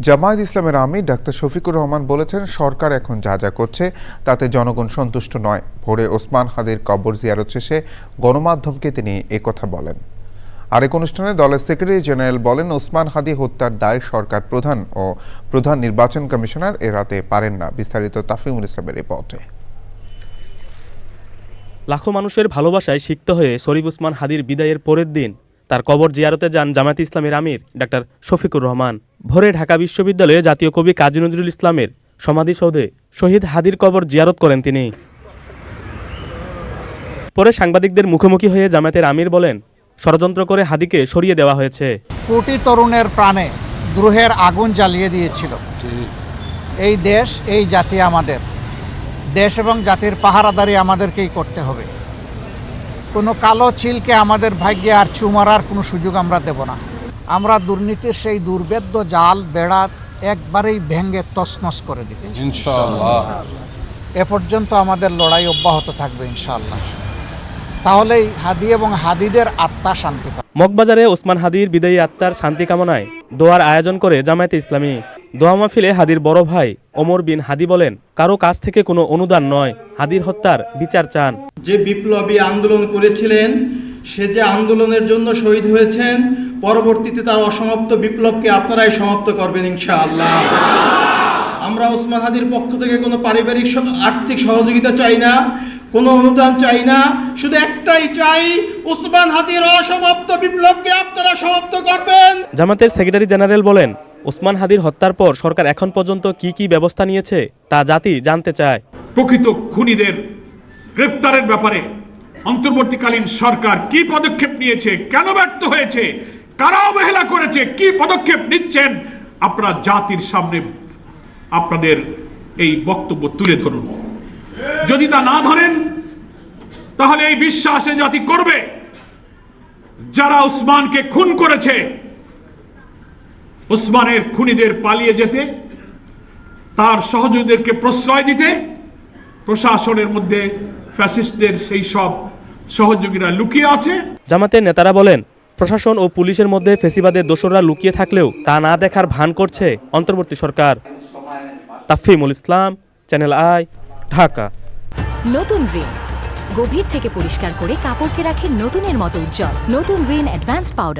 জামায়াত ইসলামের আমির ডাক্তার শফিকুর রহমান বলেছেন, সরকার এখন যা যা করছে তাতে জনগণ সন্তুষ্ট নয়। ভোরে ওসমান হাদির কবর জিয়ারত শেষে গণমাধ্যমকে তিনি একথা বলেন। আরেক অনুষ্ঠানে দলের সেক্রেটারি জেনারেল বলেন, ওসমান হাদি হত্যার দায় সরকার প্রধান ও প্রধান নির্বাচন কমিশনার এড়াতে পারেন না। বিস্তারিত তাফিমুল ইসলামের রিপোর্টে। লাখো মানুষের ভালোবাসায় সিক্ত হয়ে শরীফ ওসমান হাদির বিদায়ের পরের দিন তার কবর জিয়ারতে যান জামায়াত ইসলামের আমির ডাক্তার শফিকুর রহমান। ভোরে ঢাকা বিশ্ববিদ্যালয়ে জাতীয় কবি কাজী নজরুল ইসলামের সমাধিসৌধে শহীদ হাদির কবর জিয়ারত করেন তিনি। পরে সাংবাদিকদের মুখোমুখি হয়ে জামায়াতের আমির বলেন, ষড়যন্ত্র করে হাদিকে সরিয়ে দেওয়া হয়েছে। কোটি তরুণের প্রাণে দ্রোহের আগুন জ্বালিয়ে দিয়েছিল। এই দেশ, এই জাতি আমাদের দেশ এবং জাতির পাহারাদারি আমাদেরকেই করতে হবে। কোনো কালো চিলকে আমাদের ভাগ্যে আর চুমারার কোনো সুযোগ আমরা দেব না। আমরা দুর্নীতির সেই দুর্বেদ্য জাল বেড়া একবারেই ভেঙে তছনছ করে দিতে চাই ইনশাআল্লাহ। এ পর্যন্ত আমাদের লড়াই অব্যাহত থাকবে ইনশাআল্লাহ। তাহলেই হাদি এবং হাদিদের আত্মা শান্তি পাবে। মগবাজারে ওসমান হাদির বিদায়ী আত্মার শান্তি কামনায় দোয়ার আয়োজন করে জামায়াতে ইসলামী। দোয়া মাহফিলে হাদির বড় ভাই ওমর বিন হাদি বলেন, কারো কাছ থেকে কোনো অনুদান নয়, হাদির হত্যার বিচার চান। যে বিপ্লবী আন্দোলন করেছিলেন, সে যে আন্দোলনের জন্য শহীদ হয়েছেন, পরবর্তীতে তার অসমাপ্ত বিপ্লবকে আপনারাই সমাপ্ত করবেন ইনশাআল্লাহ। আমরা ওসমান হাদির পক্ষ থেকে কোনো পারিবারিক আর্থিক সহযোগিতা চাই না, কোনো অনুদান চাই না, শুধু একটাই চাই, ওসমান হাদির অসমাপ্ত বিপ্লবকে আপনারা সমাপ্ত করবেন। জামাতের সেক্রেটারি জেনারেল বলেন, ওসমান হাদির হত্যার পর সরকার এখন পর্যন্ত কি ব্যবস্থা নিয়েছে তা জাতি জানতে চায়। প্রকৃত খুনিদের গ্রেফতারের ব্যাপারে অন্তর্বর্তীকালীন সরকার কি পদক্ষেপ নিয়েছে, কেন ব্যর্থ হয়েছে, কারা অবহেলা করেছে, কি পদক্ষেপ নিচ্ছেন, আপনারা জাতির সামনে আপনাদের এই বক্তব্য তুলে ধরুন। যদি তা না ধরেন, তাহলে এই বিশ্বাসে জাতি করবে যারা ওসমানকে খুন করেছে, ওসমানের খুনিদের পালিয়ে যেতে, তার সহযোগীদেরকে প্রশ্রয় দিতে প্রশাসনের মধ্যে ফ্যাসিস্টদের সেই সব সহযোগীরা লুকিয়ে আছে। জামাতের নেতারা বলেন, প্রশাসন ও পুলিশের মধ্যে ফেসিবাদের দোসররা লুকিয়ে থাকলেও তা না দেখার ভান করছে অন্তর্বর্তী সরকার। তাফিমুল ইসলাম, চ্যানেল আই, ঢাকা। নতুন রিন গভীর থেকে পরিষ্কার করে কাপড়কে রাখে নতুনের মতো উজ্জ্বল। নতুন রিন অ্যাডভান্সড পাউডার।